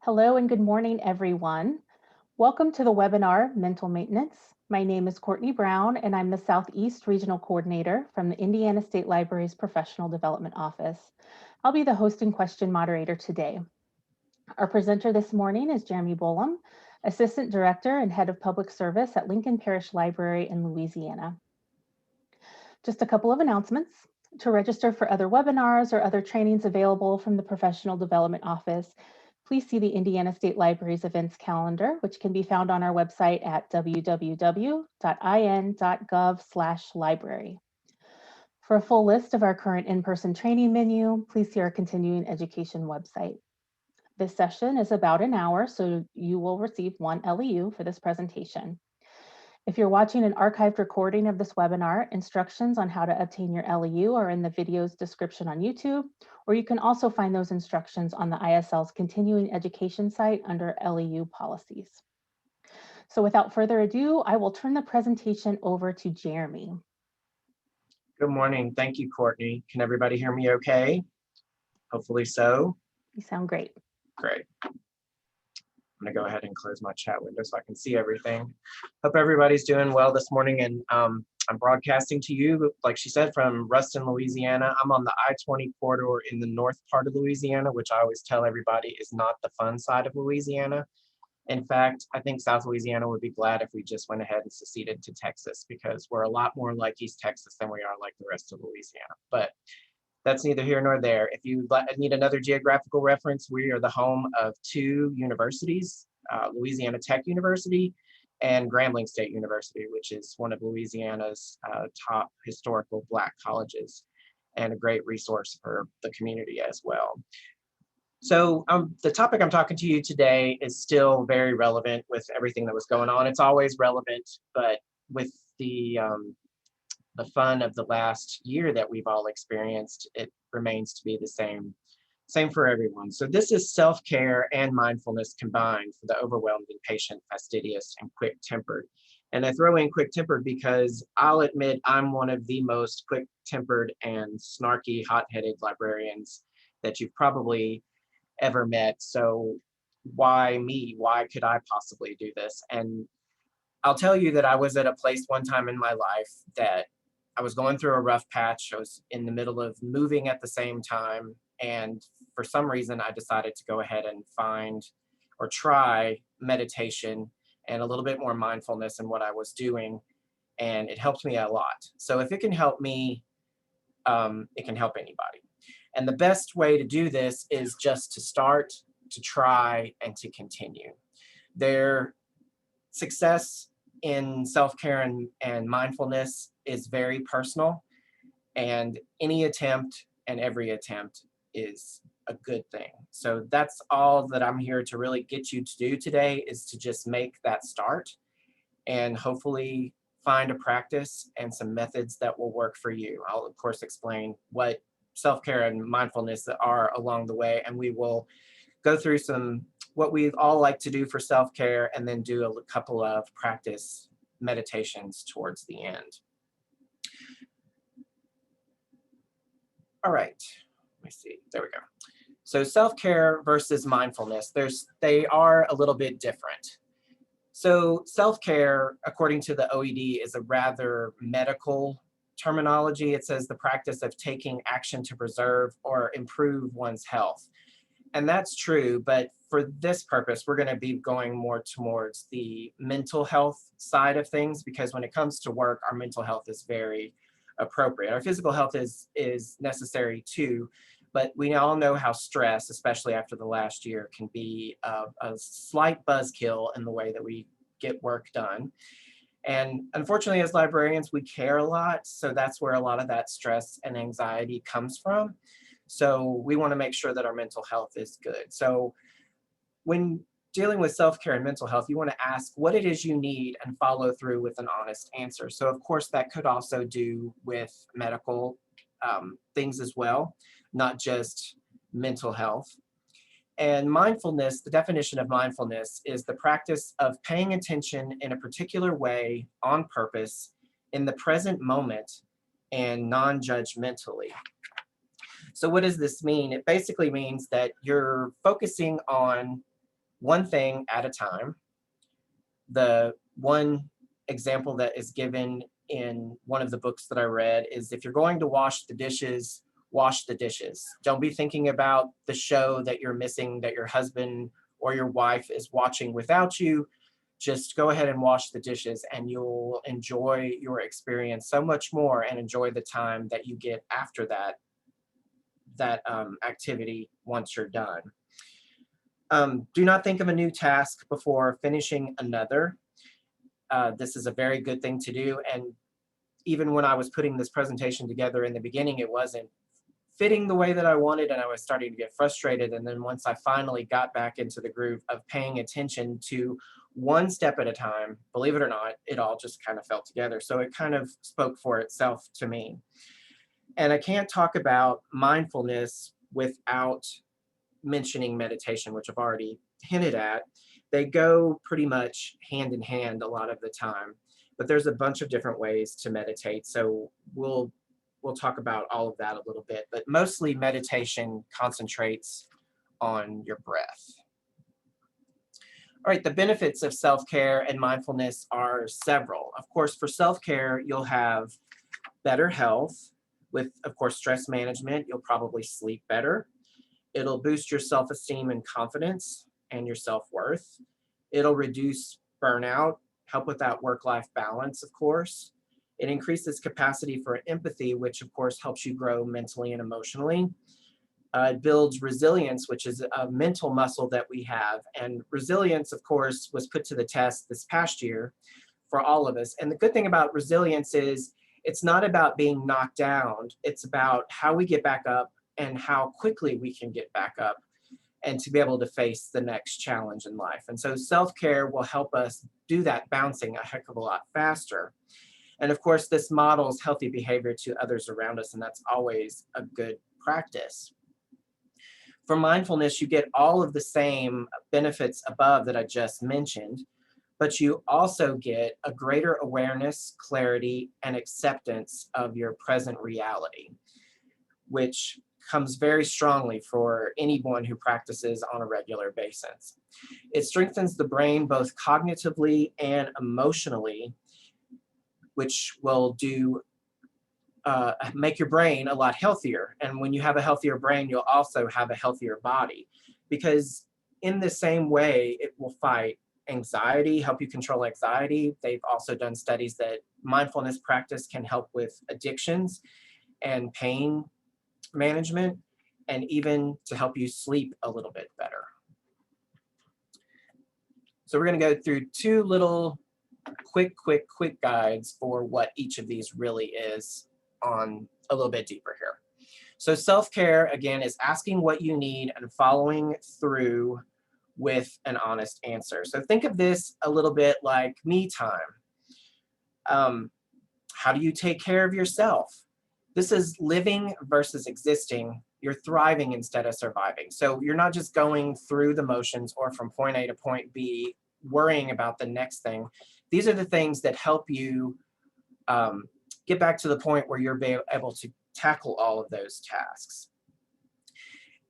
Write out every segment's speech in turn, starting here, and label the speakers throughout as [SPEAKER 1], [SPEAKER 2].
[SPEAKER 1] Hello and good morning, everyone. Welcome to the webinar, Mental Maintenance. My name is Courtney Brown, and I'm the Southeast Regional Coordinator from the Indiana State Library's Professional Development Office. I'll be the host and question moderator today. Our presenter this morning is Jeremy Bolam, Assistant Director and Head of Public Service at Lincoln Parish Library in Louisiana. Just a couple of announcements. To register for other webinars or other trainings available from the Professional Development Office, please see the Indiana State Library's events calendar, which can be found on our website at www.in.gov/library. For a full list of our current in-person training menu, please see our continuing education website. This session is about an hour, so you will receive one LEU for this presentation. If you're watching an archived recording of this webinar, instructions on how to obtain your LEU are in the video's description on YouTube, or you can also find those instructions on the ISL's continuing education site under LEU policies. So without further ado, I will turn the presentation over to Jeremy.
[SPEAKER 2] Good morning. Thank you, Courtney. Can everybody hear me okay? Hopefully so.
[SPEAKER 1] You sound great.
[SPEAKER 2] Great. I'm gonna go ahead and close my chat window so I can see everything. Hope everybody's doing well this morning, and I'm broadcasting to you, like she said, from Ruston, Louisiana. I'm on the I-20 corridor in the north part of Louisiana, which I always tell everybody is not the fun side of Louisiana. In fact, I think South Louisiana would be glad if we just went ahead and seceded to Texas, because we're a lot more like East Texas than we are like the rest of Louisiana. But that's neither here nor there. If you need another geographical reference, we are the home of two universities, Louisiana Tech University and Grambling State University, which is one of Louisiana's top historical Black colleges and a great resource for the community as well. So the topic I'm talking to you today is still very relevant with everything that was going on. It's always relevant, but with the fun of the last year that we've all experienced, it remains to be the same for everyone. So this is self-care and mindfulness combined for the overwhelmed, impatient, fastidious, and quick-tempered. And I throw in quick-tempered because I'll admit I'm one of the most quick-tempered and snarky, hot-headed librarians that you've probably ever met. So why me? Why could I possibly do this? And I'll tell you that I was at a place one time in my life that I was going through a rough patch. I was in the middle of moving at the same time. And for some reason, I decided to go ahead and find or try meditation and a little bit more mindfulness in what I was doing. And it helped me a lot. So if it can help me, it can help anybody. And the best way to do this is just to start, to try, and to continue. Their success in self-care and mindfulness is very personal, and any attempt and every attempt is a good thing. So that's all that I'm here to really get you to do today, is to just make that start and hopefully find a practice and some methods that will work for you. I'll of course explain what self-care and mindfulness are along the way, and we will go through what we all like to do for self-care and then do a couple of practice meditations towards the end. All right, let me see, there we go. So self-care versus mindfulness, they are a little bit different. So self-care, according to the OED, is a rather medical terminology. It says the practice of taking action to preserve or improve one's health. And that's true, but for this purpose, we're going to be going more towards the mental health side of things, because when it comes to work, our mental health is very appropriate. Our physical health is necessary too, but we all know how stress, especially after the last year, can be a slight buzzkill in the way that we get work done. And unfortunately, as librarians, we care a lot. So that's where a lot of that stress and anxiety comes from. So we want to make sure that our mental health is good. So when dealing with self-care and mental health, you want to ask what it is you need and follow through with an honest answer. So of course, that could also do with medical things as well, not just mental health. And mindfulness, the definition of mindfulness is the practice of paying attention in a particular way on purpose in the present moment and non-judgmentally. So what does this mean? It basically means that you're focusing on one thing at a time. The one example that is given in one of the books that I read is, if you're going to wash the dishes, wash the dishes. Don't be thinking about the show that you're missing, that your husband or your wife is watching without you. Just go ahead and wash the dishes, and you'll enjoy your experience so much more, and enjoy the time that you get after that activity once you're done. Do not think of a new task before finishing another. This is a very good thing to do. And even when I was putting this presentation together in the beginning, it wasn't fitting the way that I wanted, and I was starting to get frustrated. And then once I finally got back into the groove of paying attention to one step at a time, believe it or not, it all just kind of fell together. So it kind of spoke for itself to me. And I can't talk about mindfulness without mentioning meditation, which I've already hinted at. They go pretty much hand in hand a lot of the time, but there's a bunch of different ways to meditate. So we'll talk about all of that a little bit, but mostly meditation concentrates on your breath. All right, the benefits of self-care and mindfulness are several. Of course, for self-care, you'll have better health with, of course, stress management. You'll probably sleep better. It'll boost your self-esteem and confidence and your self-worth. It'll reduce burnout, help with that work-life balance, of course. It increases capacity for empathy, which of course helps you grow mentally and emotionally. It builds resilience, which is a mental muscle that we have. And resilience, of course, was put to the test this past year for all of us. And the good thing about resilience is it's not about being knocked down. It's about how we get back up and how quickly we can get back up and to be able to face the next challenge in life. And so self-care will help us do that bouncing a heck of a lot faster. And of course, this models healthy behavior to others around us, and that's always a good practice. For mindfulness, you get all of the same benefits above that I just mentioned, but you also get a greater awareness, clarity, and acceptance of your present reality, which comes very strongly for anyone who practices on a regular basis. It strengthens the brain both cognitively and emotionally, which will make your brain a lot healthier. And when you have a healthier brain, you'll also have a healthier body, because in the same way, it will fight anxiety, help you control anxiety. They've also done studies that mindfulness practice can help with addictions and pain management, and even to help you sleep a little bit better. So we're going to go through two little quick guides for what each of these really is on a little bit deeper here. So self-care, again, is asking what you need and following through with an honest answer. So think of this a little bit like me time. How do you take care of yourself? This is living versus existing. You're thriving instead of surviving. So you're not just going through the motions or from point A to point B, worrying about the next thing. These are the things that help you get back to the point where you're able to tackle all of those tasks.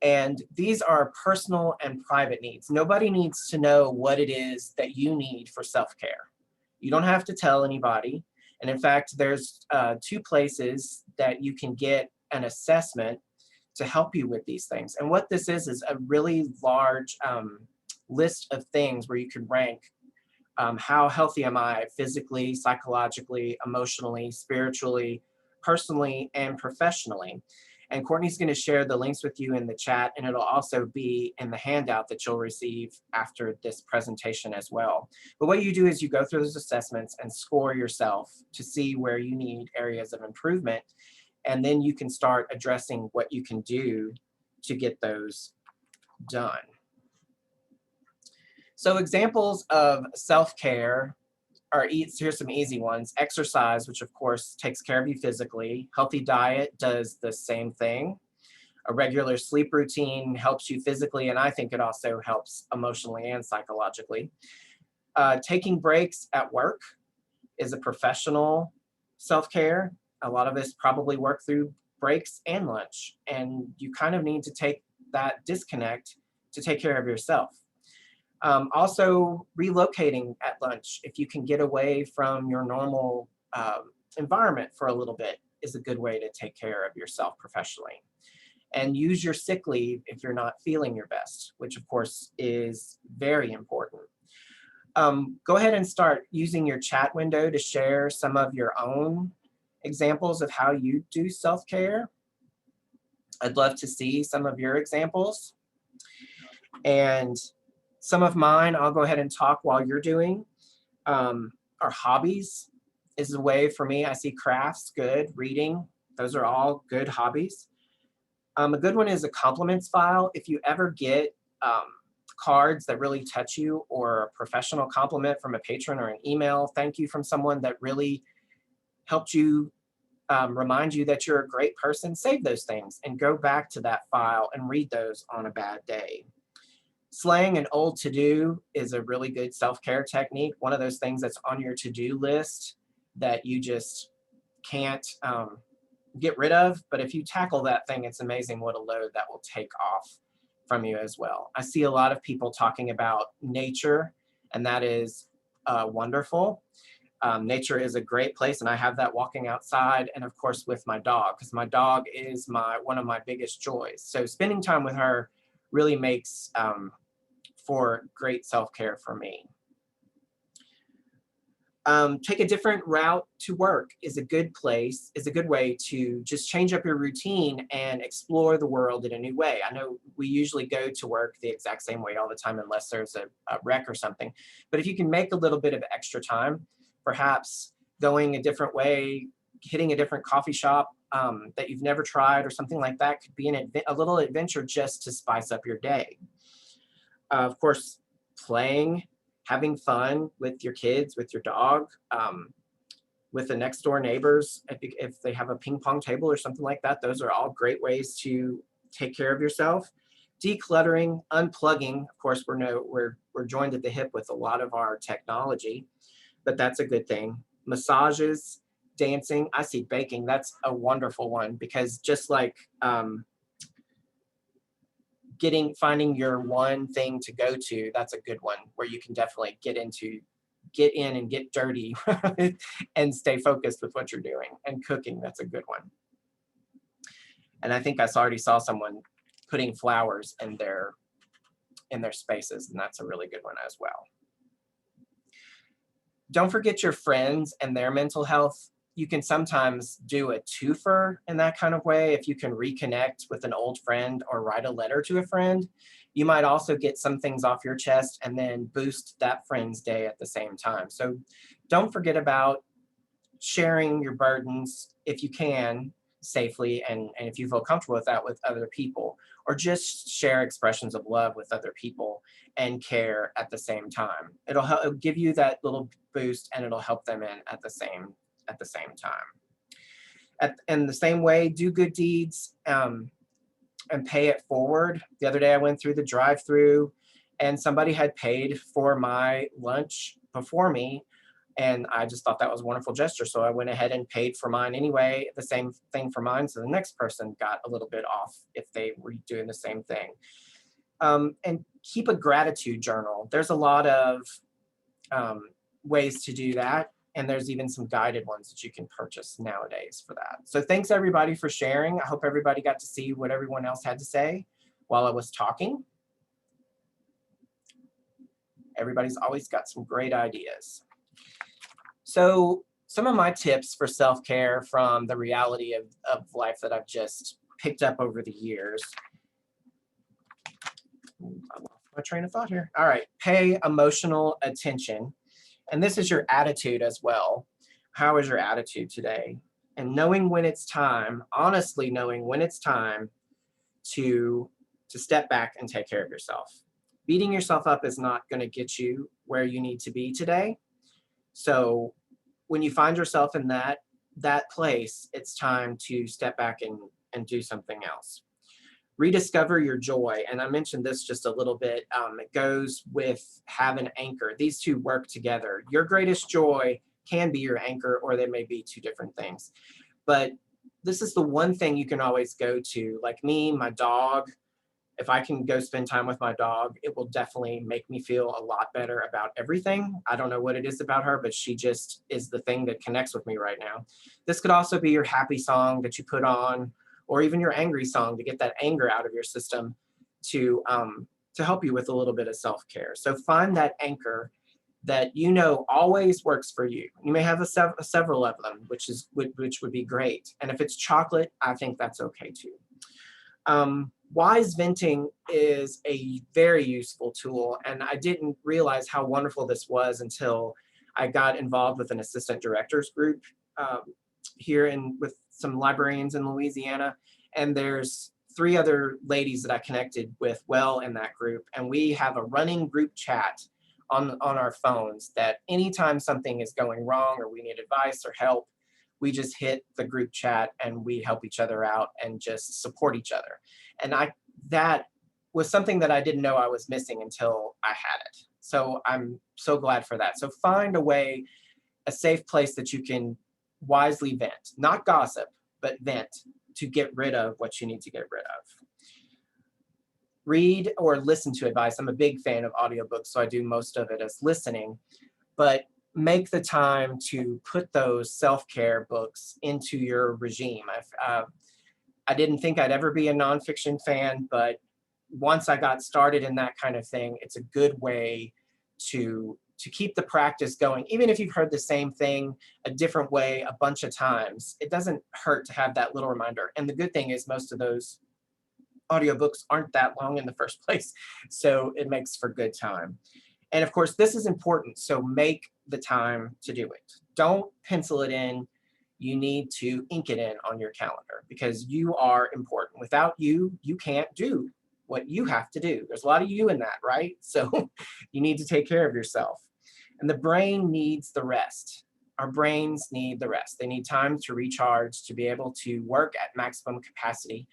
[SPEAKER 2] And these are personal and private needs. Nobody needs to know what it is that you need for self-care. You don't have to tell anybody. And in fact, there's two places that you can get an assessment to help you with these things. And what this is a really large list of things where you can rank how healthy am I physically, psychologically, emotionally, spiritually, personally, and professionally. And Courtney's going to share the links with you in the chat, and it'll also be in the handout that you'll receive after this presentation as well. But what you do is you go through those assessments and score yourself to see where you need areas of improvement, and then you can start addressing what you can do to get those done. So examples of self-care are, here's some easy ones. Exercise, which of course takes care of you physically. Healthy diet does the same thing. A regular sleep routine helps you physically, and I think it also helps emotionally and psychologically. Taking breaks at work is a professional self-care. A lot of us probably work through breaks and lunch, and you kind of need to take that disconnect to take care of yourself. Also, relocating at lunch, if you can get away from your normal environment for a little bit, is a good way to take care of yourself professionally. And use your sick leave if you're not feeling your best, which of course is very important. Go ahead and start using your chat window to share some of your own examples of how you do self-care. I'd love to see some of your examples. And some of mine, I'll go ahead and talk while you're doing. Our hobbies is a way for me. I see crafts, good, reading. Those are all good hobbies. A good one is a compliments file. If you ever get cards that really touch you, or a professional compliment from a patron, or an email thank you from someone that really helped you, remind you that you're a great person, save those things and go back to that file and read those on a bad day. Slaying an old to-do is a really good self-care technique. One of those things that's on your to-do list that you just can't get rid of. But if you tackle that thing, it's amazing what a load that will take off from you as well. I see a lot of people talking about nature, and that is wonderful. Nature is a great place, and I have that walking outside, and of course with my dog, because my dog is one of my biggest joys. So spending time with her really makes for great self-care for me. Take a different route to work is a good way to just change up your routine and explore the world in a new way. I know we usually go to work the exact same way all the time unless there's a wreck or something. But if you can make a little bit of extra time, perhaps going a different way, hitting a different coffee shop that you've never tried or something like that could be a little adventure just to spice up your day. Of course, playing, having fun with your kids, with your dog, with the next door neighbors, if they have a ping pong table or something like that, those are all great ways to take care of yourself. Decluttering, unplugging, of course, we're joined at the hip with a lot of our technology, but that's a good thing. Massages, dancing, I see baking, that's a wonderful one, because just like finding your one thing to go to, that's a good one where you can definitely get in and get dirty and stay focused with what you're doing. And cooking, that's a good one. And I think I already saw someone putting flowers in their spaces, and that's a really good one as well. Don't forget your friends and their mental health. You can sometimes do a twofer in that kind of way. If you can reconnect with an old friend or write a letter to a friend, you might also get some things off your chest and then boost that friend's day at the same time. So don't forget about sharing your burdens if you can safely, and if you feel comfortable with that, with other people, or just share expressions of love with other people and care at the same time. It'll give you that little boost, and it'll help them in at the same time. In the same way, do good deeds and pay it forward. The other day I went through the drive-through and somebody had paid for my lunch before me, and I just thought that was a wonderful gesture. So I went ahead and paid for mine anyway, the same thing for mine. So the next person got a little bit off if they were doing the same thing. And keep a gratitude journal. There's a lot of ways to do that. And there's even some guided ones that you can purchase nowadays for that. So thanks everybody for sharing. I hope everybody got to see what everyone else had to say while I was talking. Everybody's always got some great ideas. So some of my tips for self-care from the reality of life that I've just picked up over the years. I lost my train of thought here. All right, pay emotional attention. And this is your attitude as well. How is your attitude today? And knowing when it's time, honestly knowing when it's time to step back and take care of yourself. Beating yourself up is not going to get you where you need to be today. So when you find yourself in that place, it's time to step back and do something else. Rediscover your joy. And I mentioned this just a little bit. It goes with have an anchor. These two work together. Your greatest joy can be your anchor, or they may be two different things. But this is the one thing you can always go to. Like me, my dog, If I can go spend time with my dog, it will definitely make me feel a lot better about everything. I don't know what it is about her, but she just is the thing that connects with me right now. This could also be your happy song that you put on, or even your angry song to get that anger out of your system to help you with a little bit of self-care. So find that anchor that you know always works for you. You may have several of them, which would be great. And if it's chocolate, I think that's okay too. Wise venting is a very useful tool, and I didn't realize how wonderful this was until I got involved with an assistant directors group um, here with some librarians in Louisiana, and there's 3 other ladies that I connected with well in that group, and we have a running group chat on our phones that anytime something is going wrong or we need advice or help, we just hit the group chat and we help each other out and just support each other. And that was something that I didn't know I was missing until I had it. So I'm so glad for that. So find a way, a safe place that you can wisely vent, not gossip, but vent to get rid of what you need to get rid of. Read or listen to advice. I'm a big fan of audiobooks, so I do most of it as listening, but make the time to put those self-care books into your regime. I didn't think I'd ever be a nonfiction fan, but once I got started in that kind of thing, it's a good way to keep the practice going. Even if you've heard the same thing a different way a bunch of times, it doesn't hurt to have that little reminder. And the good thing is most of those audiobooks aren't that long in the first place, so it makes for good time. And of course, this is important, so make the time to do it. Don't pencil it in. You need to ink it in on your calendar because you are important. Without you, you can't do what you have to do. There's a lot of you in that, right? So you need to take care of yourself. And the brain needs the rest. Our brains need the rest. They need time to recharge, to be able to work at maximum capacity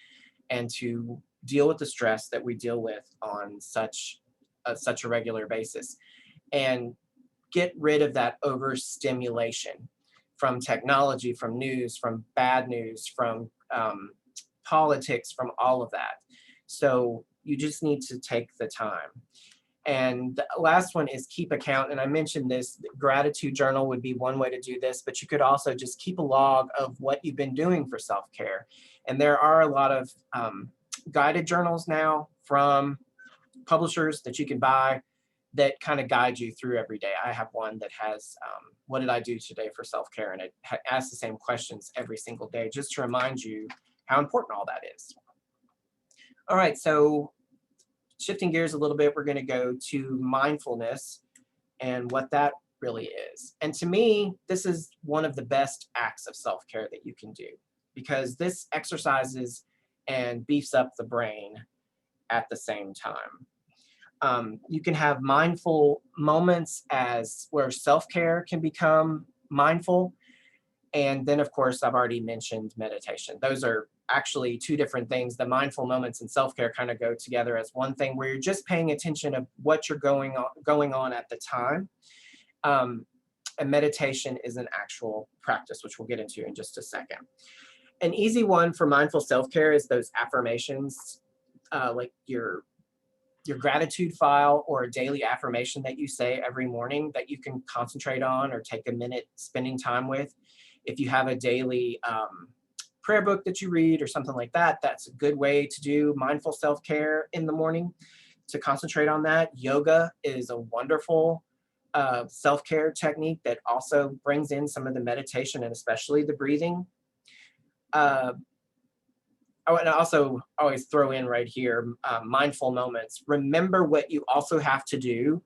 [SPEAKER 2] and to deal with the stress that we deal with on such a regular basis, and get rid of that overstimulation from technology, from news, from bad news, from politics, from all of that. So you just need to take the time. And the last one is keep account. And I mentioned this, gratitude journal would be one way to do this, but you could also just keep a log of what you've been doing for self-care. And there are a lot of guided journals now from publishers that you can buy that kind of guide you through every day. I have one that has, what did I do today for self-care? And it asks the same questions every single day, just to remind you how important all that is. All right, so shifting gears a little bit, we're gonna go to mindfulness and what that really is. And to me, this is one of the best acts of self-care that you can do, because this exercises and beefs up the brain at the same time. You can have mindful moments as where self-care can become mindful. And then, of course, I've already mentioned meditation. Those are actually 2 different things. The mindful moments and self-care kind of go together as one thing where you're just paying attention of what you're going on at the time. And meditation is an actual practice, which we'll get into in just a second. An easy one for mindful self-care is those affirmations, like your gratitude file or a daily affirmation that you say every morning that you can concentrate on or take a minute spending time with. If you have a daily prayer book that you read or something like that, that's a good way to do mindful self-care in the morning, to concentrate on that. Yoga is a wonderful self-care technique that also brings in some of the meditation and especially the breathing. And also always throw in right here, mindful moments. Remember what you also have to do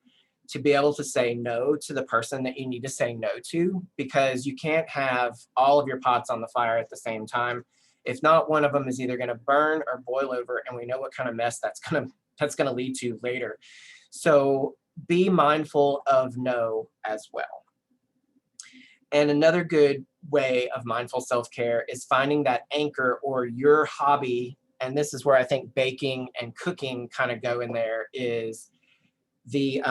[SPEAKER 2] to be able to say no to the person that you need to say no to, because you can't have all of your pots on the fire at the same time. If not, one of them is either going to burn or boil over, and we know what kind of mess that's going to lead to later. So be mindful of no as well. And another good way of mindful self-care is finding that anchor or your hobby. And this is where I think baking and cooking kind of go in there, is the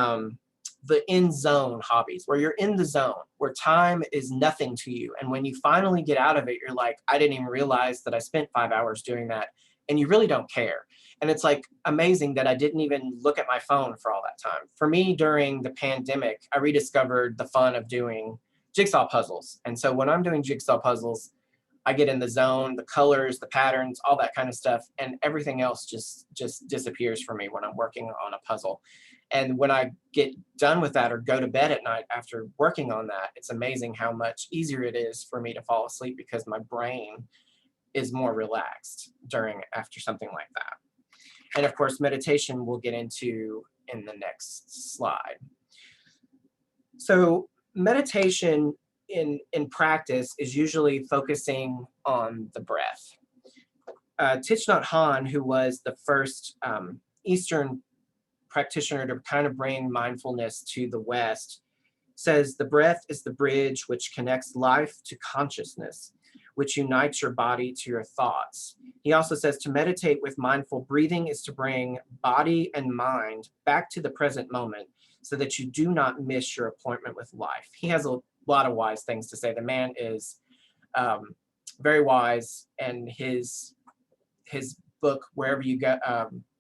[SPEAKER 2] in zone hobbies, where you're in the zone, where time is nothing to you. And when you finally get out of it, you're like, I didn't even realize that I spent 5 hours doing that. And you really don't care. And it's like amazing that I didn't even look at my phone for all that time. For me, during the pandemic, I rediscovered the fun of doing jigsaw puzzles. And so when I'm doing jigsaw puzzles, I get in the zone, the colors, the patterns, all that kind of stuff, and everything else just disappears for me when I'm working on a puzzle. And when I get done with that or go to bed at night after working on that, it's amazing how much easier it is for me to fall asleep because my brain is more relaxed after something like that. And of course, meditation we'll get into in the next slide. So meditation in practice is usually focusing on the breath. Thich Nhat Hanh, who was the first Eastern practitioner to kind of bring mindfulness to the West, says the breath is the bridge which connects life to consciousness, which unites your body to your thoughts. He also says to meditate with mindful breathing is to bring body and mind back to the present moment so that you do not miss your appointment with life. He has a lot of wise things to say. The man is very wise, and his book, Wherever You Go,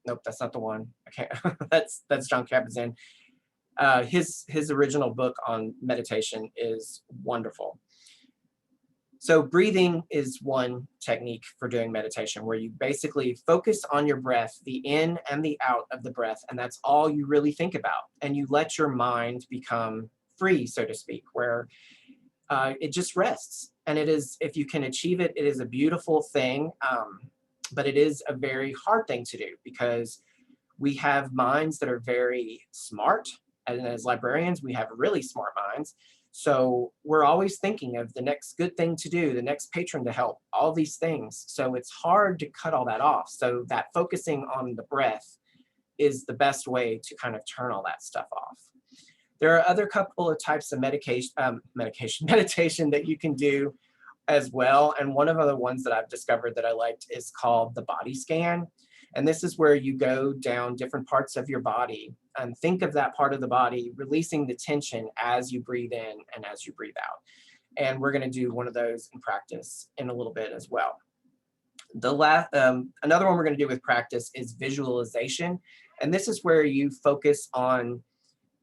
[SPEAKER 2] nope, that's not the one. I can't, that's John Kabat-Zinn. His original book on meditation is wonderful. So breathing is one technique for doing meditation, where you basically focus on your breath, the in and the out of the breath, and that's all you really think about. And you let your mind become free, so to speak, where it just rests. And it is, if you can achieve it, it is a beautiful thing, but it is a very hard thing to do because we have minds that are very smart. And as librarians, we have really smart minds. So we're always thinking of the next good thing to do, the next patron to help, all these things. So it's hard to cut all that off. So that focusing on the breath is the best way to kind of turn all that stuff off. There are other couple of types of meditation that you can do as well. And one of the ones that I've discovered that I liked is called the body scan. And this is where you go down different parts of your body and think of that part of the body, releasing the tension as you breathe in and as you breathe out. And we're going to do one of those in practice in a little bit as well. Another one we're going to do with practice is visualization. And this is where you focus on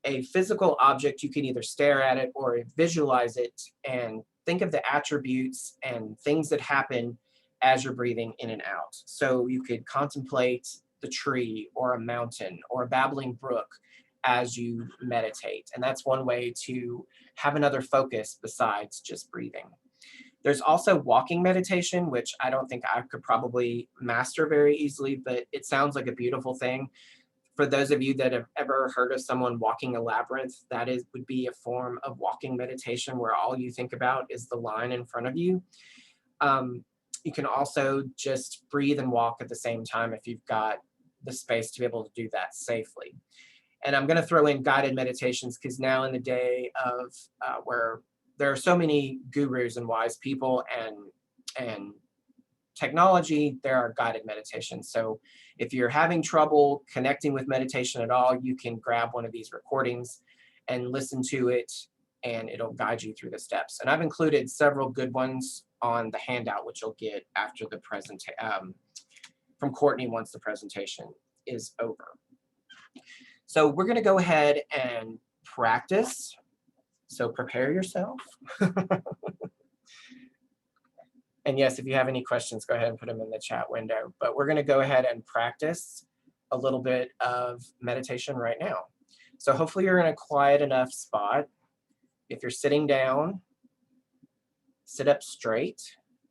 [SPEAKER 2] a physical object. You can either stare at it or visualize it and think of the attributes and things that happen as you're breathing in and out. So you could contemplate the tree or a mountain or a babbling brook as you meditate. And that's one way to have another focus besides just breathing. There's also walking meditation, which I don't think I could probably master very easily, but it sounds like a beautiful thing. For those of you that have ever heard of someone walking a labyrinth, would be a form of walking meditation where all you think about is the line in front of you. You can also just breathe and walk at the same time if you've got the space to be able to do that safely. And I'm going to throw in guided meditations because now in the day of where there are so many gurus and wise people and technology, there are guided meditations. So if you're having trouble connecting with meditation at all, you can grab one of these recordings and listen to it, and it'll guide you through the steps. And I've included several good ones on the handout, which you'll get after the presentation from Courtney once the presentation is over. So we're going to go ahead and practice. So prepare yourself. And yes, if you have any questions, go ahead and put them in the chat window. But we're going to go ahead and practice a little bit of meditation right now. So hopefully you're in a quiet enough spot. If you're sitting down, sit up straight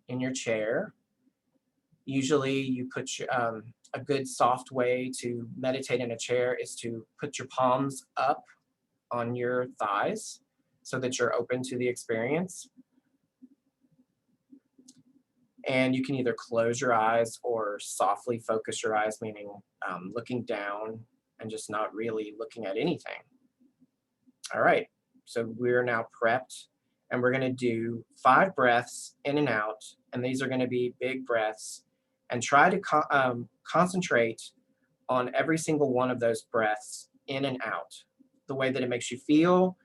[SPEAKER 2] in your chair. Usually you put a good soft way to meditate in a chair is to put your palms up on your thighs so that you're open to the experience. And you can either close your eyes or softly focus your eyes, meaning looking down and just not really looking at anything. All right, so we're now prepped, and we're going to do 5 breaths in and out, and these are going to be big breaths, and try to concentrate on every single one of those breaths in and out, the way that it makes you feel,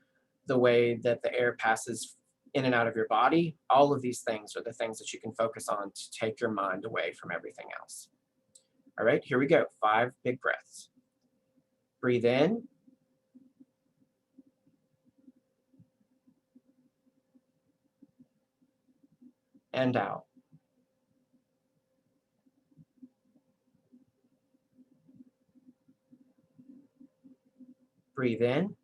[SPEAKER 2] the way that the air passes in and out of your body. All of these things are the things that you can focus on to take your mind away from everything else. All right, here we go. 5 big breaths. Breathe in. And out. Breathe in.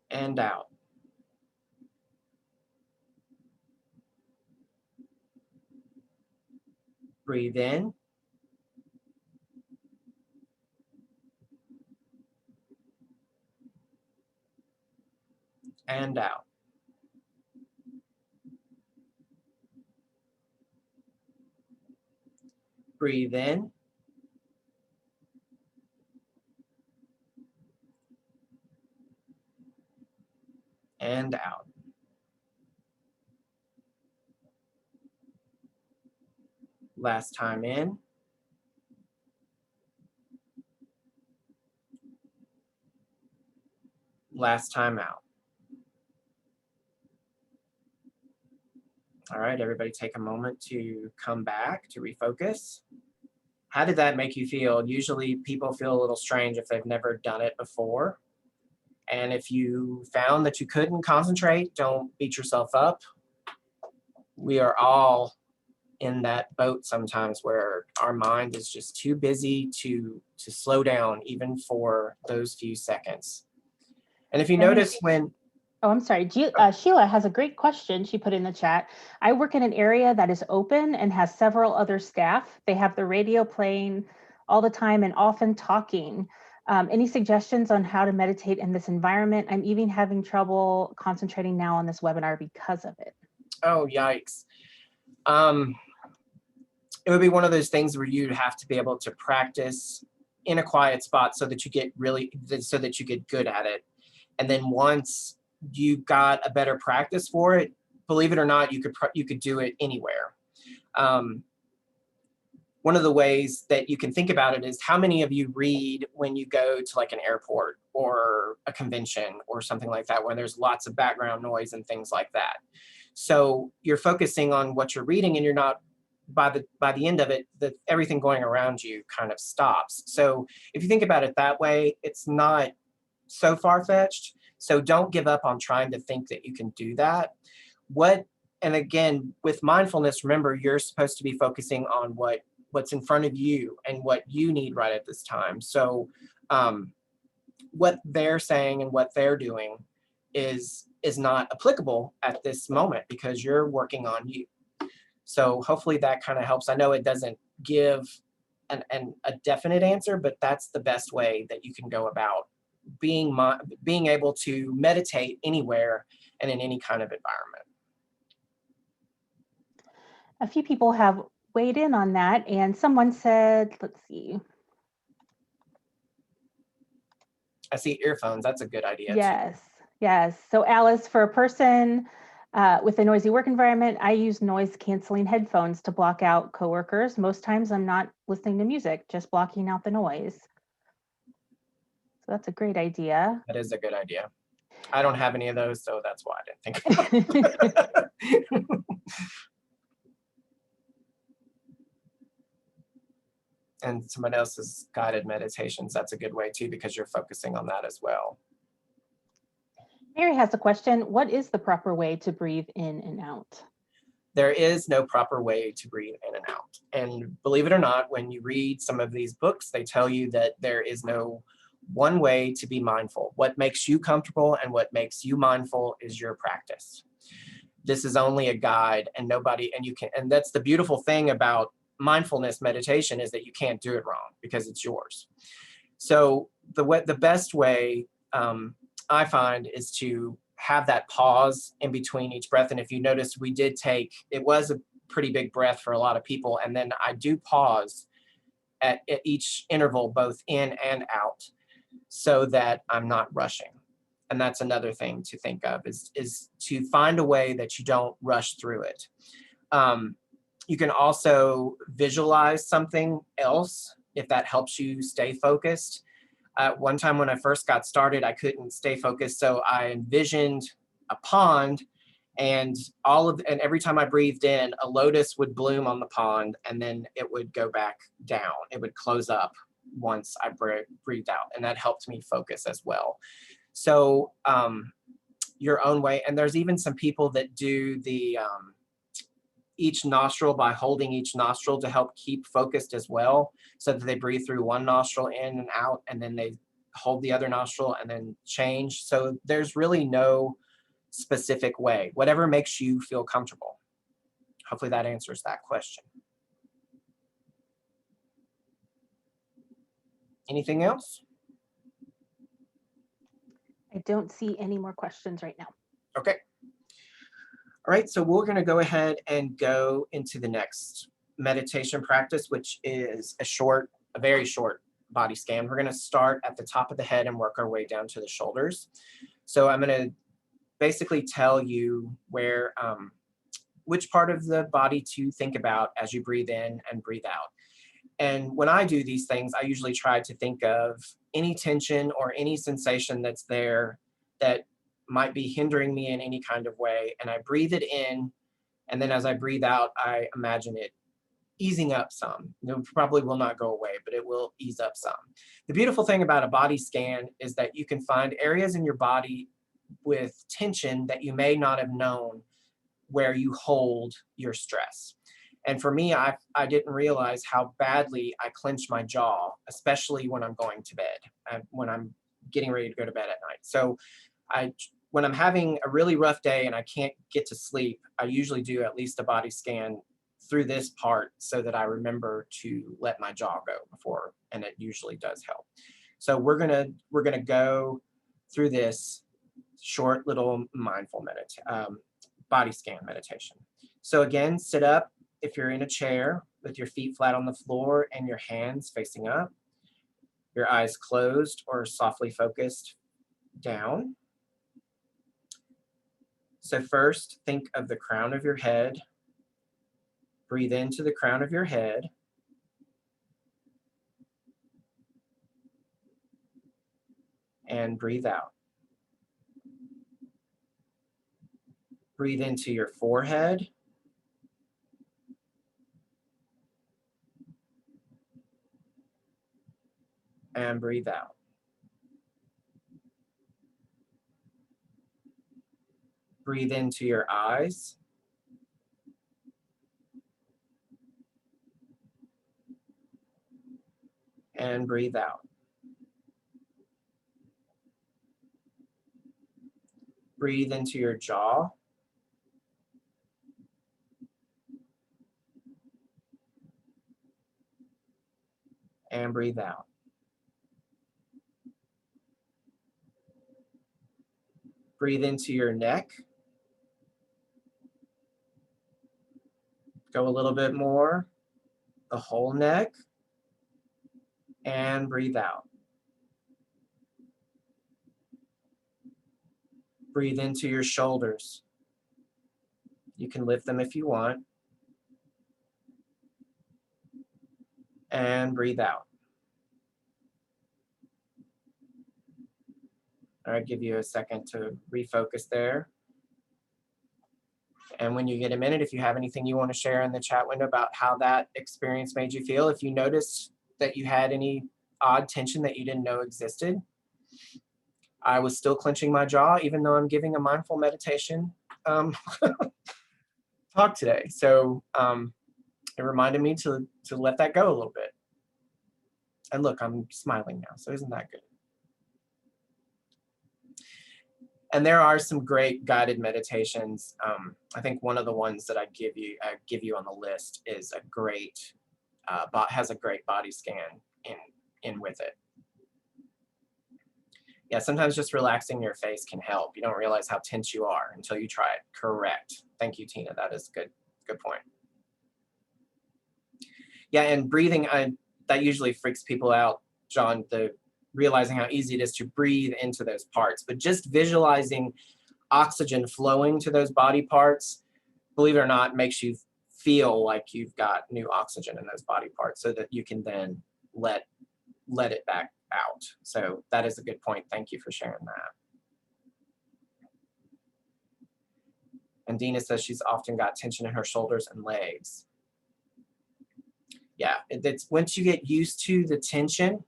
[SPEAKER 2] And out. Breathe in. And out. Breathe in. And out. Last time in. Last time out. All right, everybody take a moment to come back, to refocus. How did that make you feel? Usually people feel a little strange if they've never done it before. And if you found that you couldn't concentrate, don't beat yourself up. We are all in that boat sometimes where our mind is just too busy to slow down even for those few seconds. And if you notice when...
[SPEAKER 1] Oh, I'm sorry. Sheila has a great question she put in the chat. I work in an area that is open and has several other staff. They have the radio playing all the time and often talking. Any suggestions on how to meditate in this environment? I'm even having trouble concentrating now on this webinar because of it.
[SPEAKER 2] Oh, yikes. It would be one of those things where you'd have to be able to practice in a quiet spot so that you get good at it. And then once you got a better practice for it, believe it or not, you could do it anywhere. One of the ways that you can think about it is how many of you read when you go to like an airport or a convention or something like that, where there's lots of background noise and things like that. So you're focusing on what you're reading and you're not, by the end of it, everything going around you kind of stops. So if you think about it that way, it's not so far-fetched. So don't give up on trying to think that you can do that. And again, with mindfulness, remember, you're supposed to be focusing on what's in front of you and what you need right at this time. So what they're saying and what they're doing is not applicable at this moment because you're working on you. So hopefully that kind of helps. I know it doesn't give a definite answer, but that's the best way that you can go about being able to meditate anywhere and in any kind of environment.
[SPEAKER 1] A few people have weighed in on that, and someone said, let's see.
[SPEAKER 2] I see earphones. That's a good idea.
[SPEAKER 1] Yes, yes. So Alice, for a person with a noisy work environment, I use noise canceling headphones to block out coworkers. Most times I'm not listening to music, just blocking out the noise. So that's a great idea.
[SPEAKER 2] That is a good idea. I don't have any of those, so that's why I didn't think about it. And someone else's guided meditations, that's a good way too, because you're focusing on that as well.
[SPEAKER 1] Mary has a question. What is the proper way to breathe in and out?
[SPEAKER 2] There is no proper way to breathe in and out. And believe it or not, when you read some of these books, they tell you that there is no one way to be mindful. What makes you comfortable and what makes you mindful is your practice. This is only a guide, and and that's the beautiful thing about mindfulness meditation, is that you can't do it wrong because it's yours. So the best way I find is to have that pause in between each breath. And if you notice, it was a pretty big breath for a lot of people. And then I do pause at each interval, both in and out, so that I'm not rushing. And that's another thing to think of, is to find a way that you don't rush through it. You can also visualize something else if that helps you stay focused. One time when I first got started, I couldn't stay focused, so I envisioned a pond And every time I breathed in, a lotus would bloom on the pond, and then it would go back down. It would close up once I breathed out, and that helped me focus as well. So your own way. And there's even some people that do the each nostril by holding each nostril to help keep focused as well, so that they breathe through one nostril in and out, and then they hold the other nostril and then change. So there's really no specific way, whatever makes you feel comfortable. Hopefully that answers that question. Anything else?
[SPEAKER 1] I don't see any more questions right now.
[SPEAKER 2] Okay. All right, so we're going to go ahead and go into the next meditation practice, which is a very short body scan. We're going to start at the top of the head and work our way down to the shoulders. So I'm going to basically tell you where, which part of the body to think about as you breathe in and breathe out. And when I do these things, I usually try to think of any tension or any sensation that's there that might be hindering me in any kind of way. And I breathe it in. And then as I breathe out, I imagine it easing up some. It probably will not go away, but it will ease up some. The beautiful thing about a body scan is that you can find areas in your body with tension that you may not have known where you hold your stress. And for me, I didn't realize how badly I clench my jaw, especially when I'm going to bed, when I'm getting ready to go to bed at night. So when I'm having a really rough day and I can't get to sleep, I usually do at least a body scan through this part so that I remember to let my jaw go before, and it usually does help. So we're gonna go through this short little mindful body scan meditation. So again, sit up if you're in a chair with your feet flat on the floor and your hands facing up, your eyes closed or softly focused down. So first, think of the crown of your head. Breathe into the crown of your head. And breathe out. Breathe into your forehead. And breathe out. Breathe into your eyes. And breathe out. Breathe into your jaw. And breathe out. Breathe into your neck. Go a little bit more, the whole neck. And breathe out. Breathe into your shoulders. You can lift them if you want. And breathe out. All right, give you a second to refocus there. And when you get a minute, if you have anything you want to share in the chat window about how that experience made you feel, if you noticed that you had any odd tension that you didn't know existed. I was still clenching my jaw, even though I'm giving a mindful meditation talk today. So it reminded me to let that go a little bit. And look, I'm smiling now, so isn't that good? And there are some great guided meditations. I think one of the ones that I give you on the list is a great, has a great body scan in with it. Yeah, sometimes just relaxing your face can help. You don't realize how tense you are until you try it. Correct. Thank you, Tina. That is good point. Yeah, and breathing, that usually freaks people out, John, realizing how easy it is to breathe into those parts. But just visualizing oxygen flowing to those body parts, believe it or not, makes you feel like you've got new oxygen in those body parts so that you can then let it back out. So that is a good point. Thank you for sharing that. And Dina says she's often got tension in her shoulders and legs. Yeah, it's once you get used to the tension,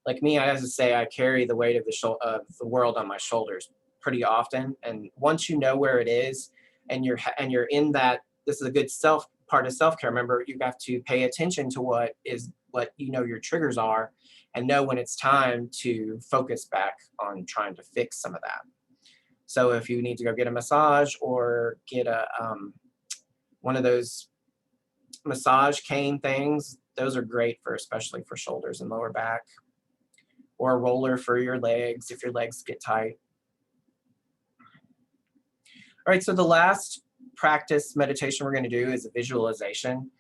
[SPEAKER 2] like me, I have to say I carry the weight of the world on my shoulders pretty often. And once you know where it is, and you're in that, this is a good part of self-care. Remember, you have to pay attention to what you know your triggers are, and know when it's time to focus back on trying to fix some of that. So if you need to go get a massage or get a one of those massage cane things, those are great for especially for shoulders and lower back, or a roller for your legs if your legs get tight. All right, so the last practice meditation we're going to do is a visualization.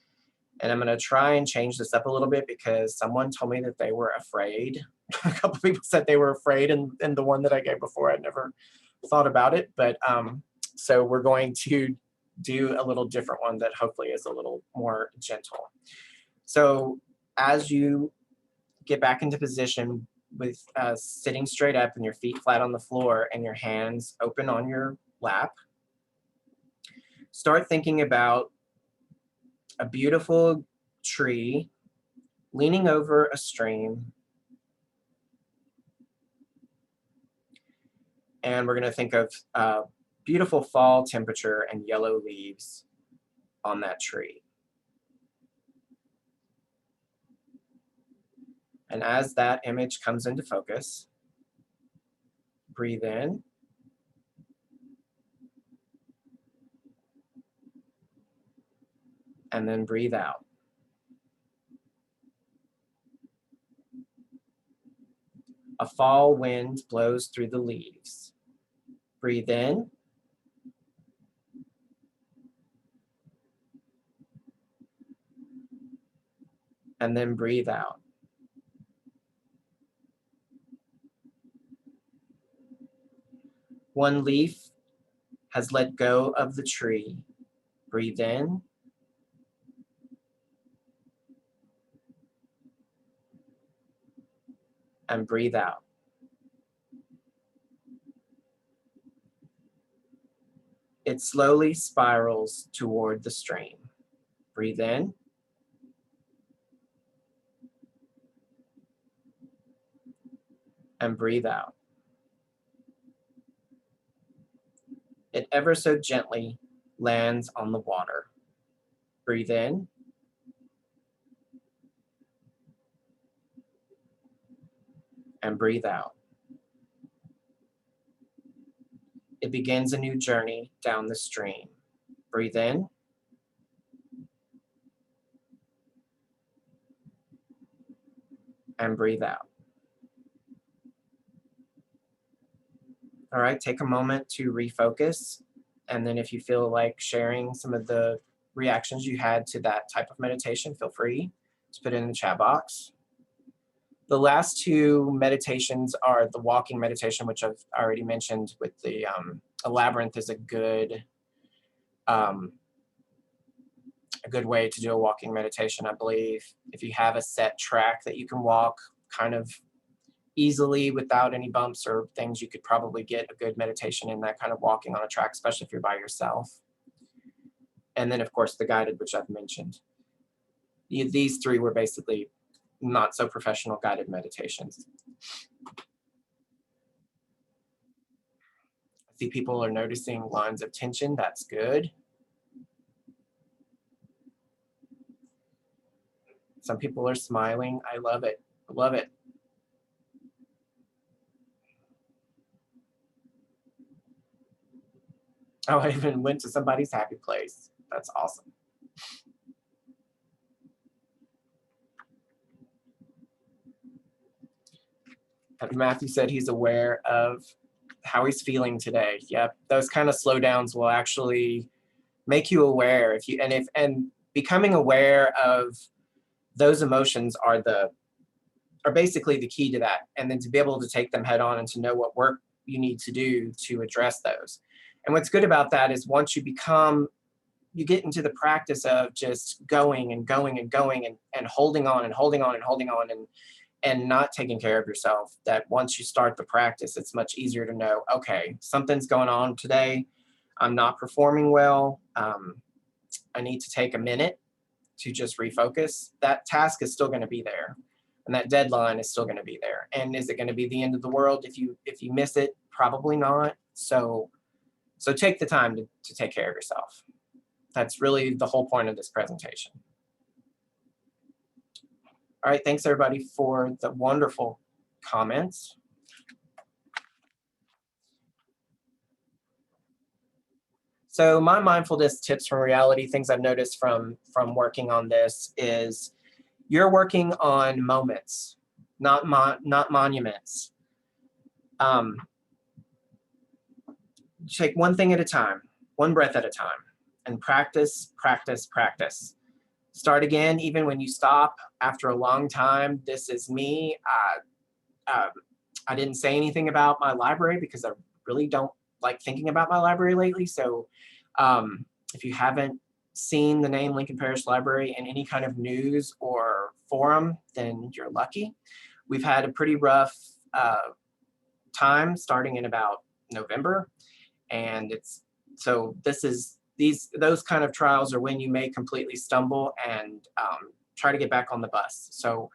[SPEAKER 2] And I'm going to try and change this up a little bit because someone told me that they were afraid. A couple people said they were afraid, and the one that I gave before, I'd never thought about it. But so we're going to do a little different one that hopefully is a little more gentle. So as you get back into position with sitting straight up and your feet flat on the floor and your hands open on your lap, start thinking about a beautiful tree leaning over a stream. And we're going to think of beautiful fall temperature and yellow leaves on that tree. And as that image comes into focus, breathe in. And then breathe out. A fall wind blows through the leaves. Breathe in. And then breathe out. One leaf has let go of the tree. Breathe in. And breathe out. It slowly spirals toward the stream. Breathe in. And breathe out. It ever so gently lands on the water. Breathe in. And breathe out. It begins a new journey down the stream. Breathe in. And breathe out. All right, take a moment to refocus. And then if you feel like sharing some of the reactions you had to that type of meditation, feel free to put it in the chat box. The last two meditations are the walking meditation, which I've already mentioned with the a labyrinth is a good way to do a walking meditation, I believe. If you have a set track that you can walk kind of easily without any bumps or things, you could probably get a good meditation in that kind of walking on a track, especially if you're by yourself. And then of course the guided, which I've mentioned. These three were basically not so professional guided meditations. I see people are noticing lines of tension. That's good. Some people are smiling. I love it. I love it. Oh, I even went to somebody's happy place. That's awesome. Matthew said he's aware of how he's feeling today. Yep, those kind of slowdowns will actually make you aware. And becoming aware of those emotions are basically the key to that. And then to be able to take them head on and to know what work you need to do to address those. And what's good about that is once you get into the practice of just going and going and going and holding on and holding on and holding on and not taking care of yourself, that once you start the practice, it's much easier to know, okay, something's going on today. I'm not performing well. I need to take a minute to just refocus. That task is still going to be there, and that deadline is still going to be there. And is it going to be the end of the world if you miss it? Probably not. So take the time to take care of yourself. That's really the whole point of this presentation. All right, thanks everybody for the wonderful comments. So my mindfulness tips from reality, things I've noticed from working on this is you're working on moments, not monuments. Take one thing at a time, one breath at a time, and practice, practice, practice. Start again, even when you stop after a long time. This is me. I didn't say anything about my library because I really don't like thinking about my library lately. So if you haven't seen the name Lincoln Parish Library in any kind of news or forum, then you're lucky. We've had a pretty rough time starting in about November. And those kind of trials are when you may completely stumble and try to get back on the bus. So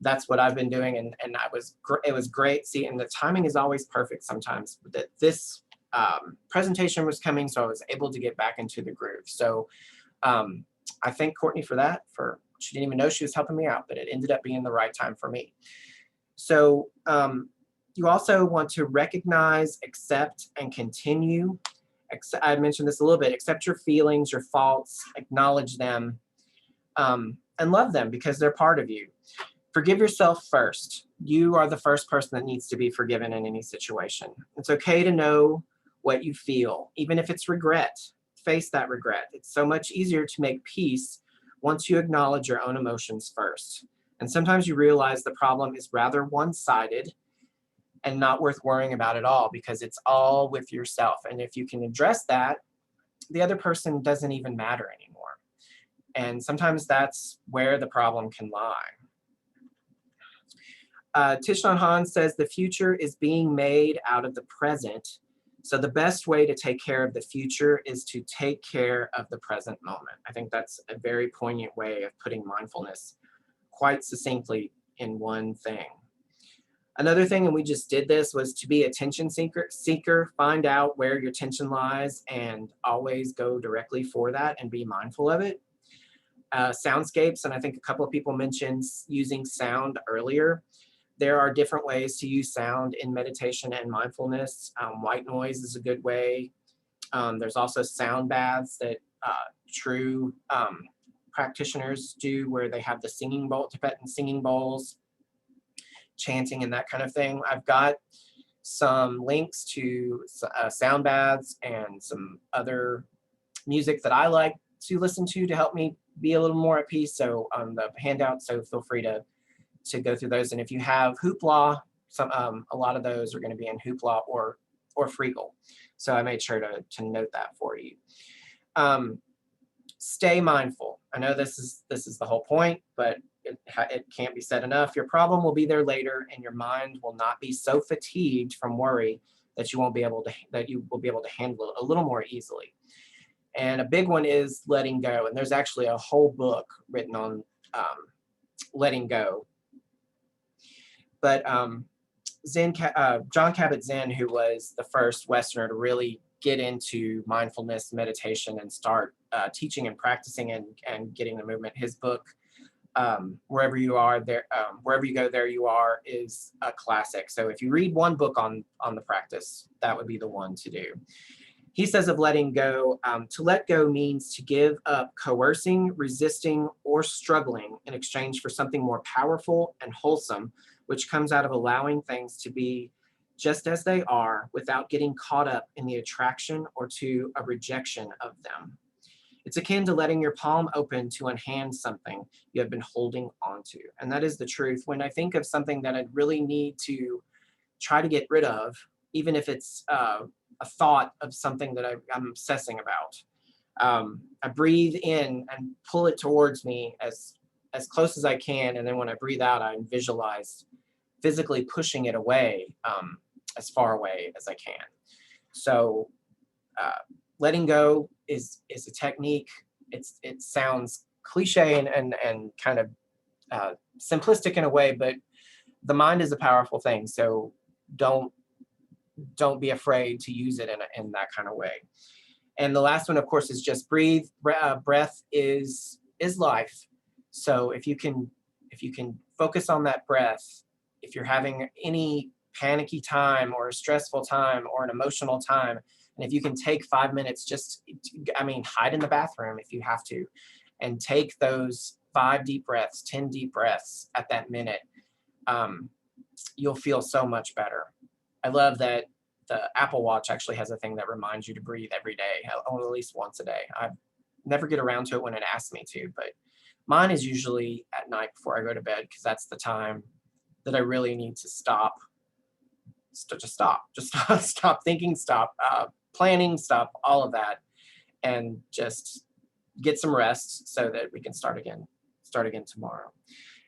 [SPEAKER 2] that's what I've been doing, and it was great. See, and the timing is always perfect sometimes. That this presentation was coming, so I was able to get back into the groove. So I thank Courtney for that. She didn't even know she was helping me out, but it ended up being the right time for me. So you also want to recognize, accept, and continue. I mentioned this a little bit. Accept your feelings, your faults, acknowledge them, and love them because they're part of you. Forgive yourself first. You are the first person that needs to be forgiven in any situation. It's okay to know what you feel, even if it's regret. Face that regret. It's so much easier to make peace once you acknowledge your own emotions first. And sometimes you realize the problem is rather one-sided and not worth worrying about at all because it's all with yourself. And if you can address that, the other person doesn't even matter anymore. And sometimes that's where the problem can lie. Thich Nhat Hanh says the future is being made out of the present. So the best way to take care of the future is to take care of the present moment. I think that's a very poignant way of putting mindfulness quite succinctly in one thing. Another thing, and we just did this, was to be attention seeker, find out where your attention lies and always go directly for that and be mindful of it. Soundscapes, and I think a couple of people mentioned using sound earlier. There are different ways to use sound in meditation and mindfulness. White noise is a good way. There's also sound baths that true practitioners do where they have the singing bowl, Tibetan singing bowls, chanting and that kind of thing. I've got some links to sound baths and some other music that I like to listen to help me be a little more at peace. So on the handouts, so feel free to go through those. And if you have Hoopla, a lot of those are going to be in Hoopla or Freagle. So I made sure to note that for you. Stay mindful. I know this is the whole point, but it can't be said enough. Your problem will be there later, and your mind will not be so fatigued from worry that you will be able to handle it a little more easily. And a big one is letting go. And there's actually a whole book written on letting go. But John Kabat-Zinn, who was the first Westerner to really get into mindfulness meditation and start teaching and practicing and getting the movement, his book, Wherever You Are, Wherever You Go, There You Are, is a classic. So if you read one book on the practice, that would be the one to do. He says of letting go, to let go means to give up coercing, resisting, or struggling in exchange for something more powerful and wholesome, which comes out of allowing things to be just as they are without getting caught up in the attraction or to a rejection of them. It's akin to letting your palm open to unhand something you have been holding onto. And that is the truth. When I think of something that I really need to try to get rid of, even if it's a thought of something that I'm obsessing about, I breathe in and pull it towards me as close as I can. And then when I breathe out, I visualize physically pushing it away as far away as I can. So letting go is a technique. It sounds cliche and kind of simplistic in a way, but the mind is a powerful thing. So don't be afraid to use it in that kind of way. And the last one, of course, is just breathe. Breath is life. So if you can focus on that breath, if you're having any panicky time or a stressful time or an emotional time, and if you can take 5 minutes, hide in the bathroom if you have to, and take those 5 deep breaths, 10 deep breaths at that minute, you'll feel so much better. I love that the Apple Watch actually has a thing that reminds you to breathe every day, at least once a day. I never get around to it when it asks me to, but mine is usually at night before I go to bed, because that's the time that I really need to stop, stop thinking, stop planning, stop all of that, and just get some rest so that we can start again tomorrow.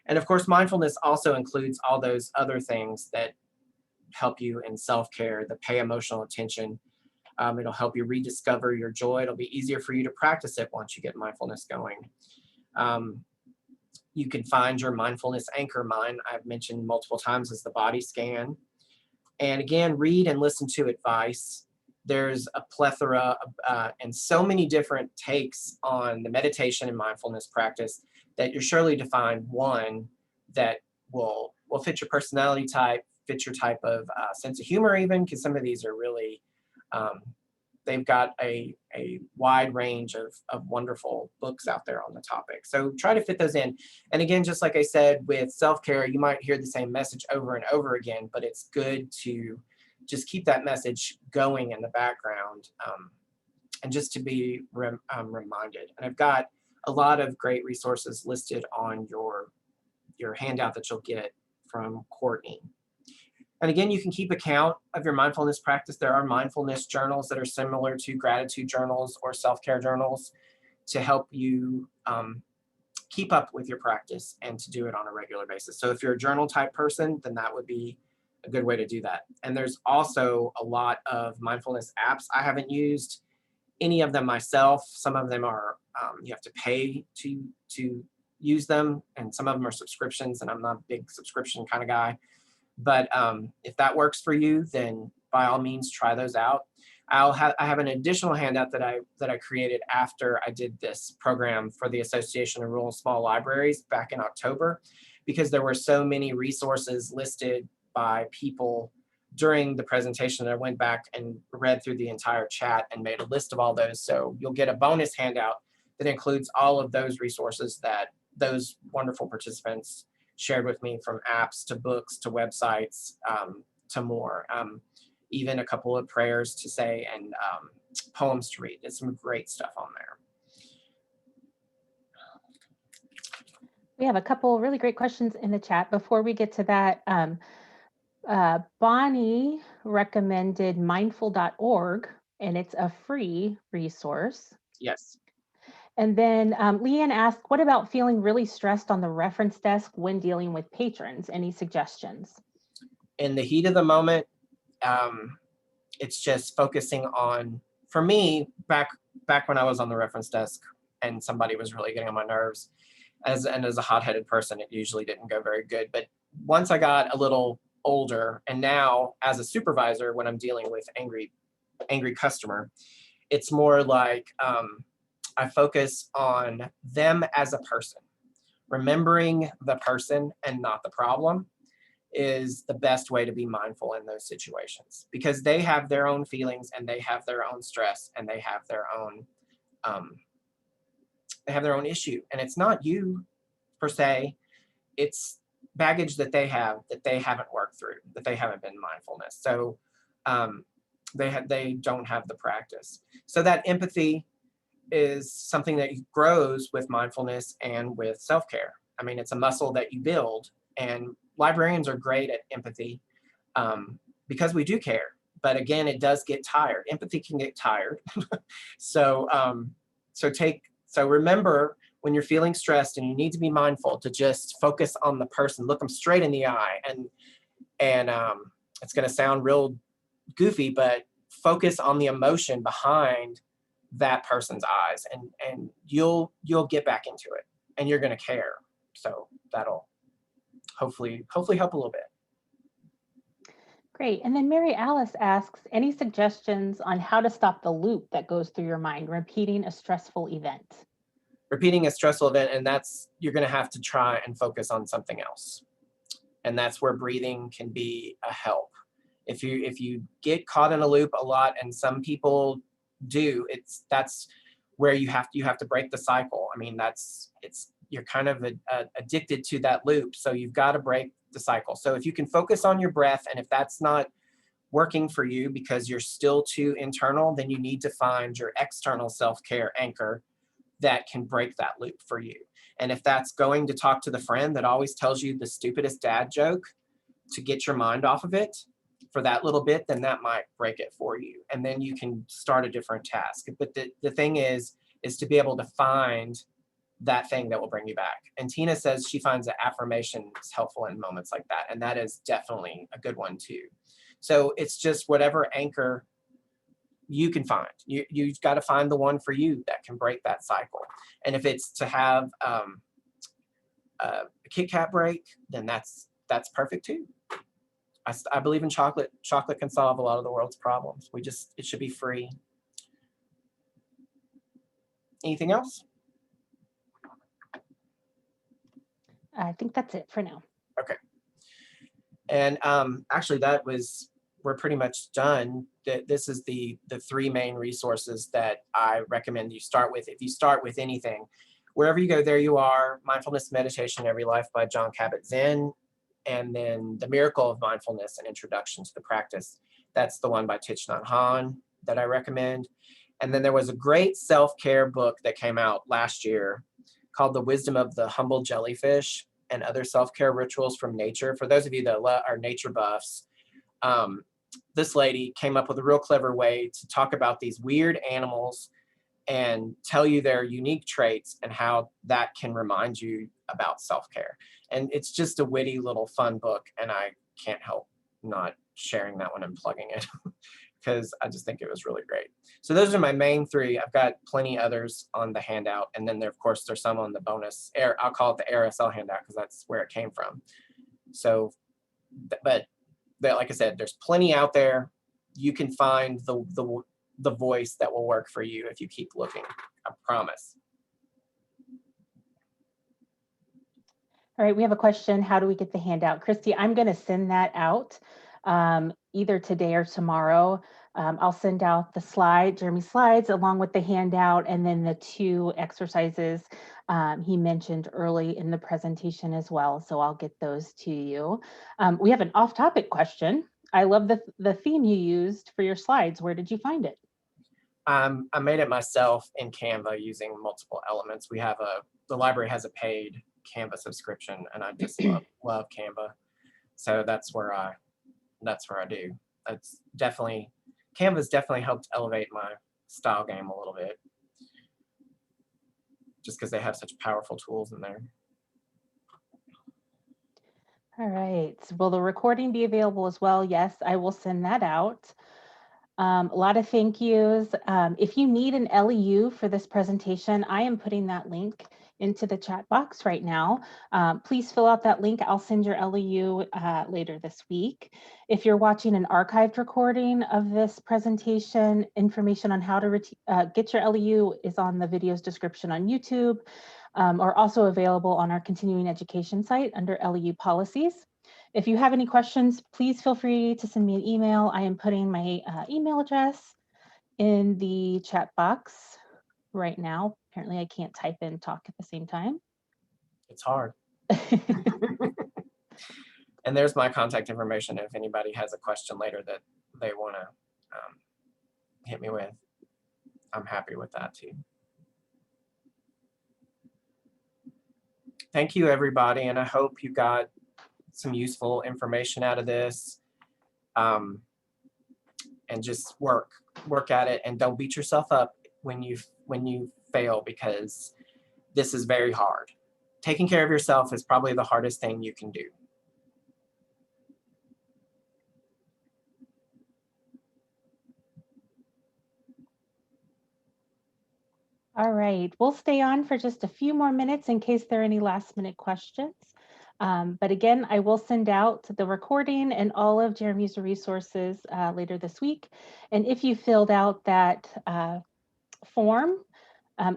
[SPEAKER 2] And of course, mindfulness also includes all those other things that help you in self-care, the pay emotional attention. It'll help you rediscover your joy. It'll be easier for you to practice it once you get mindfulness going. You can find your mindfulness anchor. Mine, I've mentioned multiple times, is the body scan. And again, read and listen to advice. There's a plethora and so many different takes on the meditation and mindfulness practice that you're surely to find one that will fit your personality type, fit your type of sense of humor even, because some of these are really, they've got a wide range of wonderful books out there on the topic. So try to fit those in. And again, just like I said, with self-care, you might hear the same message over and over again, but it's good to just keep that message going in the background, and just to be reminded. And I've got a lot of great resources listed on your handout that you'll get from Courtney. And again, you can keep account of your mindfulness practice. There are mindfulness journals that are similar to gratitude journals or self-care journals to help you keep up with your practice and to do it on a regular basis. So if you're a journal type person, then that would be a good way to do that. And there's also a lot of mindfulness apps. I haven't used any of them myself. Some of them are, you have to pay to use them, and some of them are subscriptions, and I'm not a big subscription kind of guy. But if that works for you, then by all means try those out. I have an additional handout that I created after I did this program for the Association of Rural and Small Libraries back in October, because there were so many resources listed by people during the presentation that I went back and read through the entire chat and made a list of all those. So you'll get a bonus handout that includes all of those resources that those wonderful participants shared with me, from apps to books to websites to more, even a couple of prayers to say and poems to read. There's some great stuff on there.
[SPEAKER 1] We have a couple really great questions in the chat. Before we get to that, Bonnie recommended mindful.org, and it's a free resource.
[SPEAKER 2] Yes.
[SPEAKER 1] And then Leanne asked, what about feeling really stressed on the reference desk when dealing with patrons? Any suggestions?
[SPEAKER 2] In the heat of the moment, it's just focusing on, for me, back when I was on the reference desk and somebody was really getting on my nerves, as a hot-headed person, it usually didn't go very good. But once I got a little older, and now as a supervisor, when I'm dealing with angry customer, it's more like I focus on them as a person. Remembering the person and not the problem is the best way to be mindful in those situations, because they have their own feelings and they have their own stress and they have their own issue. And it's not you per se, it's baggage that they haven't worked through, that they haven't been mindfulness. So they don't have the practice. So that empathy is something that grows with mindfulness and with self-care. I mean, it's a muscle that you build, and librarians are great at empathy because we do care. But again, it does get tired. Empathy can get tired. So remember, when you're feeling stressed and you need to be mindful, to just focus on the person, look them straight in the eye, and it's going to sound real goofy, but focus on the emotion behind that person's eyes, and you'll get back into it, and you're going to care. So that'll hopefully help a little bit.
[SPEAKER 1] Great. And then Mary Alice asks, any suggestions on how to stop the loop that goes through your mind, repeating a stressful event?
[SPEAKER 2] Repeating a stressful event, and that's, you're going to have to try and focus on something else. And that's where breathing can be a help. If you get caught in a loop a lot, and some people do, that's where you have to break the cycle. I mean, you're kind of addicted to that loop, so you've got to break the cycle. So if you can focus on your breath, and if that's not working for you because you're still too internal, then you need to find your external self-care anchor that can break that loop for you. And if that's going to talk to the friend that always tells you the stupidest dad joke to get your mind off of it for that little bit, then that might break it for you. And then you can start a different task. But the thing is to be able to find that thing that will bring you back. And Tina says she finds that affirmation is helpful in moments like that. And that is definitely a good one too. So it's just whatever anchor you can find. You've got to find the one for you that can break that cycle. And if it's to have a Kit Kat break, then that's perfect too. I believe in chocolate. Chocolate can solve a lot of the world's problems. It should be free. Anything else?
[SPEAKER 1] I think that's it for now.
[SPEAKER 2] Okay. And actually, we're pretty much done. This is the three main resources that I recommend you start with. If you start with anything, wherever you go, there you are. Mindfulness, Meditation, Every Life by Jon Kabat-Zinn. And then The Miracle of Mindfulness, an Introduction to the Practice. That's the one by Thich Nhat Hanh that I recommend. And then there was a great self-care book that came out last year called The Wisdom of the Humble Jellyfish and Other Self-Care Rituals from Nature. For those of you that are nature buffs, this lady came up with a real clever way to talk about these weird animals and tell you their unique traits and how that can remind you about self-care. And it's just a witty little fun book, and I can't help not sharing that one and plugging it because I just think it was really great. So those are my main three. I've got plenty others on the handout, and then of course there's some on the bonus. I'll call it the AirSL handout because that's where it came from. So, but like I said, there's plenty out there. You can find the voice that will work for you if you keep looking. I promise.
[SPEAKER 1] All right, we have a question. How do we get the handout? Christy, I'm going to send that out either today or tomorrow. I'll send out Jeremy's slides along with the handout, and then the 2 exercises he mentioned early in the presentation as well. So I'll get those to you. We have an off-topic question. I love the theme you used for your slides. Where did you find it?
[SPEAKER 2] I made it myself in Canva using multiple elements. The library has a paid Canva subscription, and I just love Canva. So that's where I do. Canva's definitely helped elevate my style game a little bit, just because they have such powerful tools in there.
[SPEAKER 1] All right. Will the recording be available as well? Yes, I will send that out. A lot of thank yous. If you need an LEU for this presentation, I am putting that link into the chat box right now. Please fill out that link. I'll send your LEU later this week. If you're watching an archived recording of this presentation, information on how to get your LEU is on the video's description on YouTube, or also available on our continuing education site under LEU policies. If you have any questions, please feel free to send me an email. I am putting my email address in the chat box right now. Apparently I can't type and talk at the same time.
[SPEAKER 2] It's hard. And there's my contact information if anybody has a question later that they want to hit me with. I'm happy with that too. Thank you, everybody, and I hope you got some useful information out of this. And just work at it, and don't beat yourself up when you fail, because this is very hard. Taking care of yourself is probably the hardest thing you can do.
[SPEAKER 1] All right, we'll stay on for just a few more minutes in case there are any last minute questions. But again, I will send out the recording and all of Jeremy's resources later this week. And if you filled out that form,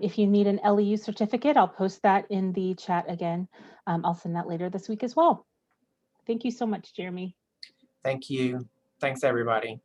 [SPEAKER 1] if you need an LEU certificate, I'll post that in the chat again. I'll send that later this week as well. Thank you so much, Jeremy.
[SPEAKER 2] Thank you. Thanks, everybody.